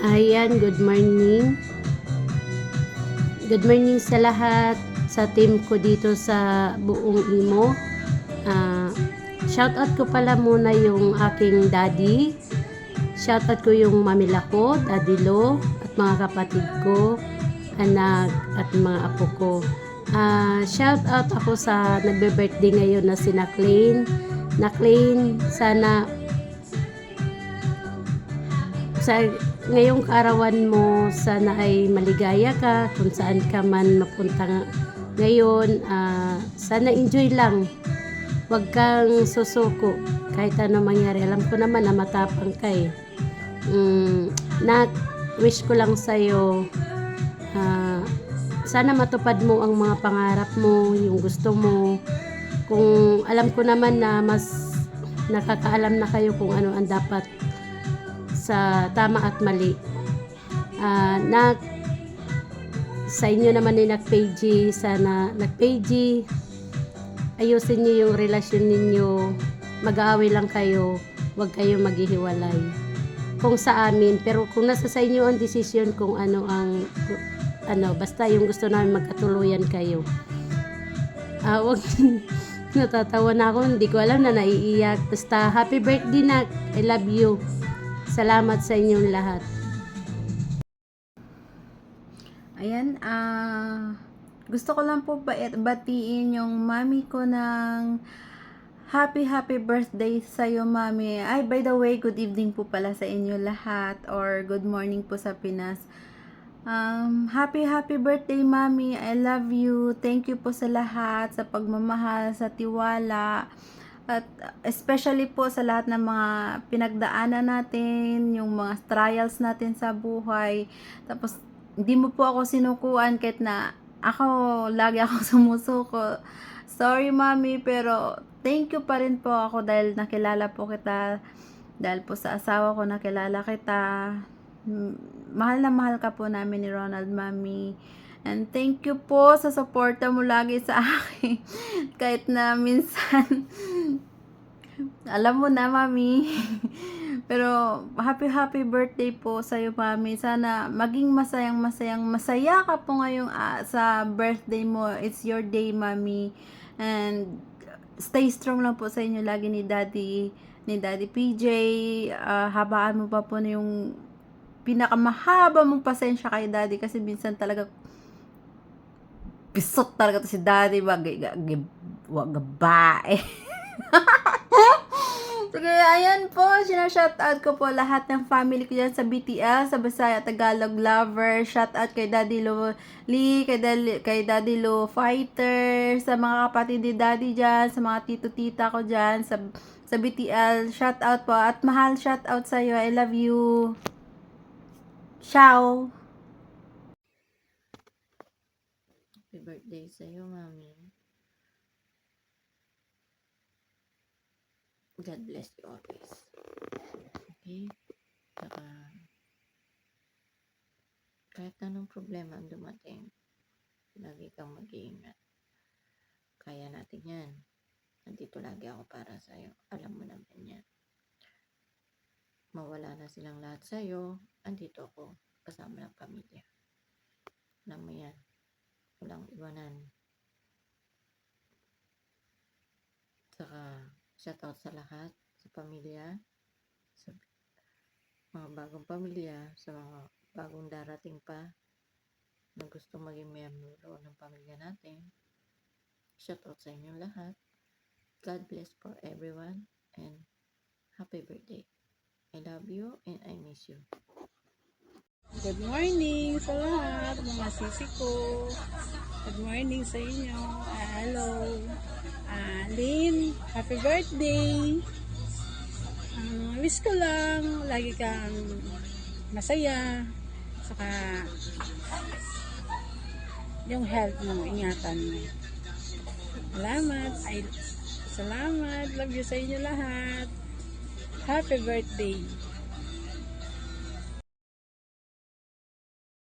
Ayan, good morning. Good morning sa lahat, sa team ko dito sa buong Imo. Shoutout ko pala muna yung aking daddy. Shoutout ko yung mamila ko, Daddy Lo, at mga kapatid ko, anak, at mga apo ko. Shoutout ako sa nagbe-birthday ngayon na si Naclain. Naclain, sana sa ngayong kaarawan mo, sana ay maligaya ka kung saan ka man mapunta ngayon. Sana enjoy lang, huwag kang susuko kahit ano mangyari. Alam ko naman na matapang ka eh. Wish ko lang sa'yo, sana matupad mo ang mga pangarap mo, yung gusto mo. Kung alam ko naman na mas nakakaalam na kayo kung ano ang dapat sa tama at mali. Sa inyo naman ni Nakpeji, sana Nakpeji, ayusin niyo yung relasyon ninyo. Mag-aaway lang kayo, huwag kayong maghihiwalay. Kung sa amin, pero kung nasa sa inyo ang desisyon kung ano ang basta yung gusto namin magkatuluyan kayo. Wag natatawa na ako, hindi ko alam na naiiyak. Basta happy birthday Nak, I love you. Salamat sa inyong lahat. Ayan, gusto ko lang po batiin yung mami ko ng happy birthday sa'yo, mami. Ay, by the way, good evening po pala sa inyo lahat, or good morning po sa Pinas. Happy birthday, mami. I love you. Thank you po sa lahat, sa pagmamahal, sa tiwala. At especially po sa lahat ng mga pinagdaanan natin, yung mga trials natin sa buhay. Tapos, hindi mo po ako sinukuan kahit na lagi ako sumusuko. Sorry, mami, pero thank you pa rin po ako dahil nakilala po kita. Dahil po sa asawa ko nakilala kita. Mahal na mahal ka po namin ni Ronald, mami. And thank you po sa suporta mo lagi sa akin. Kahit na minsan, alam mo na, mami. Pero happy birthday po sa iyo, mami. Sana maging masaya ka po ngayong sa birthday mo. It's your day, mami. And stay strong lang po sa inyo lagi ni Daddy PJ. Habaan mo pa po na yung pinakamahaba mong pasensya kay Daddy, kasi minsan talaga pisot talaga to si Daddy, wag gabae. Sige, ayan po, sinashoutout ko po lahat ng family ko dyan sa BTL, sa Bisaya, Tagalog Lover. Shoutout kay Daddy Lo Lee, kay Daddy Lo Fighter, sa mga kapatid ni Daddy dyan, sa mga tito-tita ko dyan, sa BTL. Shoutout po, at mahal, shoutout sa'yo. I love you. Ciao. Happy birthday sa'yo, mami. God bless you always. Okay? Saka, kahit anong problema ang dumating, lagi kang mag-iingat. Kaya natin yan. Nandito lagi ako para sa'yo. Alam mo naman yan. Mawala na silang lahat sa'yo, andito ako, kasama ng pamilya. Alam mo yan. Walang iwanan. Saka, shoutout sa lahat, sa pamilya, sa mga bagong pamilya, sa mga bagong darating pa na gusto maging miyembro ng pamilya natin. Shoutout sa inyong lahat. God bless for everyone and happy birthday. I love you and I miss you. Good morning sa lahat, mga sisi ko. Good morning sa inyo. Hello. Lynn, happy birthday. Wish ko lang, lagi kang masaya. Saka, yung health mo, ingatan mo. Salamat. Love you sa inyo lahat. Happy birthday.